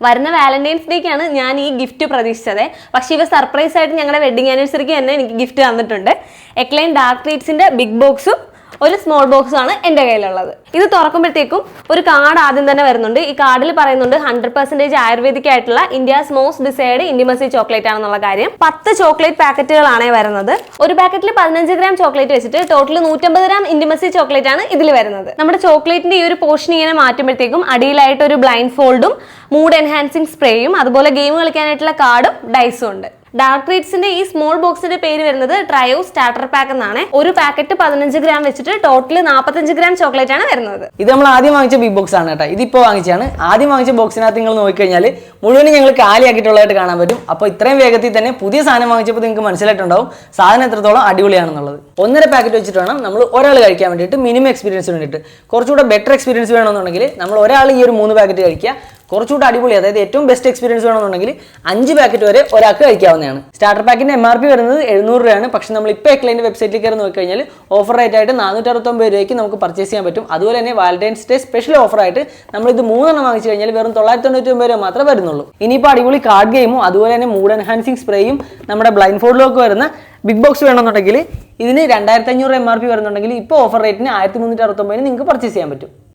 വരുന്ന വാലന്റൈൻസ് ഡേക്കാണ് ഞാൻ ഈ ഗിഫ്റ്റ് പ്രതീക്ഷിച്ചത്. പക്ഷേ ഇവ സർപ്രൈസ് ആയിട്ട് ഞങ്ങളുടെ വെഡിങ് ആനിവേഴ്സറിക്ക് തന്നെ എനിക്ക് ഗിഫ്റ്റ് തന്നിട്ടുണ്ട്. എക്ലൈൻ ഡാർക്ക് ട്രീറ്റ്സിന്റെ ബിഗ് ബോക്സും ഒരു സ്മോൾ ബോക്സും ആണ് എൻ്റെ കയ്യിലുള്ളത്. ഇത് തുറക്കുമ്പോഴത്തേക്കും ഒരു കാർഡ് ആദ്യം തന്നെ വരുന്നുണ്ട്. ഈ കാർഡിൽ പറയുന്നുണ്ട് 100% ആയുർവേദിക് ആയിട്ടുള്ള India's most decide intimacy chocolate ആണെന്നുള്ള കാര്യം. 10 ചോക്ലേറ്റ് പാക്കറ്റുകളാണ് വരുന്നത്. ഒരു പാക്കറ്റിൽ 15 ഗ്രാം ചോക്ലേറ്റ് വെച്ചിട്ട് ടോട്ടൽ 150 ഗ്രാം ഇന്റിമസി ചോക്ലേറ്റ് ആണ് ഇതിൽ വരുന്നത്. നമ്മുടെ ചോക്ലേറ്റിന്റെ ഈ ഒരു പോർഷൻ ഇങ്ങനെ മാറ്റുമ്പോഴത്തേക്കും അടിയിലായിട്ട് ഒരു ബ്ലൈൻഡ് ഫോൾഡും മൂഡ് എൻഹാൻസിങ് സ്പ്രേയും അതുപോലെ ഗെയിം കളിക്കാനായിട്ടുള്ള കാർഡും ഡൈസും ഉണ്ട്. ഡാർക്ക് ട്രീറ്റ്സിന്റെ ഈ സ്മോൾ ബോക്സിന്റെ പേര് വരുന്നത് ട്രയോ സ്റ്റാർട്ടർ പാക്ക് എന്നാണ്. ഒരു പാക്കറ്റ് 15 ഗ്രാം വെച്ചിട്ട് ടോട്ടൽ 45 ഗ്രാം ചോക്ലേറ്റ് ആണ് വരുന്നത്. ഇത് നമ്മൾ ആദ്യം വാങ്ങിച്ച ബിഗ് ബോക്സ് ആണ് കേട്ടോ. ഇതിപ്പോൾ വാങ്ങിച്ചാണ്. ആദ്യം വാങ്ങിച്ച ബോക്സിനകത്ത് നിങ്ങൾ നോക്കിക്കഴിഞ്ഞാൽ മുഴുവനും ഞങ്ങൾ കാലിയാക്കിയിട്ടുള്ളതായിട്ട് കാണാൻ പറ്റും. അപ്പോൾ ഇത്രയും വേഗത്തിൽ തന്നെ പുതിയ സാധനം വാങ്ങിച്ചപ്പോൾ നിങ്ങൾക്ക് മനസ്സിലായിട്ടുണ്ടാവും സാധനം എത്രത്തോളം അടിപൊളിയാണെന്നുള്ളത്. 1.5 പാക്കറ്റ് വെച്ചിട്ട് വേണം നമ്മൾ ഒരാൾ കഴിക്കാൻ വേണ്ടിയിട്ട്, മിനിമം എക്സ്പീരിയൻസിന് വേണ്ടിയിട്ട്. കുറച്ചുകൂടെ ബെറ്റർ എക്സ്പീരിയൻസ് വേണമെന്നുണ്ടെങ്കിൽ നമ്മൾ ഒരാൾ ഈ ഒരു 3 പാക്കറ്റ് കഴിക്കുക. കുറച്ചുകൂടെ അടിപൊളി, അതായത് ഏറ്റവും ബെസ്റ്റ് എക്സ്പീരിയൻസ് വേണമെന്നുണ്ടെങ്കിൽ 5 പാക്കറ്റ് വരെ ഒരാൾക്ക് കഴിക്കാവുന്നതാണ്. സ്റ്റാർട്ടർ പാക്കിന്റെ MRP വരുന്നത് 700 രൂപയാണ്. പക്ഷെ നമ്മൾ ഇപ്പോൾ എക്ലൈൻ്റെ വെബ്സൈറ്റിൽ കയറി നോക്കിക്കഴിഞ്ഞാൽ ഓഫർ റേറ്റ് ആയിട്ട് 469 രൂപയ്ക്ക് നമുക്ക് പർച്ചേസ് ചെയ്യാൻ പറ്റും. അതുപോലെ തന്നെ വാലന്റൈൻസ് ഡേ സ്പെഷ്യൽ ഓഫറായിട്ട് നമ്മൾ ഇത് 3 എണ്ണം വാങ്ങിച്ചു കഴിഞ്ഞാൽ വെറും 999 രൂപ മാത്രമേ വരുന്നുള്ളൂ. ഇനിയിപ്പോൾ അടിപൊളി കാർഡ് ഗെയിമും അതുപോലെ തന്നെ മൂഡ് എൻഹാൻസിങ് സ്പ്രേയും നമ്മുടെ ബ്ലൈൻഡ് ഫോൾഡിലൊക്കെ വരുന്ന ബിഗ് ബോക്സ് വേണമെന്നുണ്ടെങ്കിൽ ഇതിന് 2500 MRP വരുന്നുണ്ടെങ്കിൽ ഇപ്പോൾ ഓഫർ റേറ്റിന് 1369 നിങ്ങൾക്ക് പർച്ചേസ് ചെയ്യാൻ പറ്റും.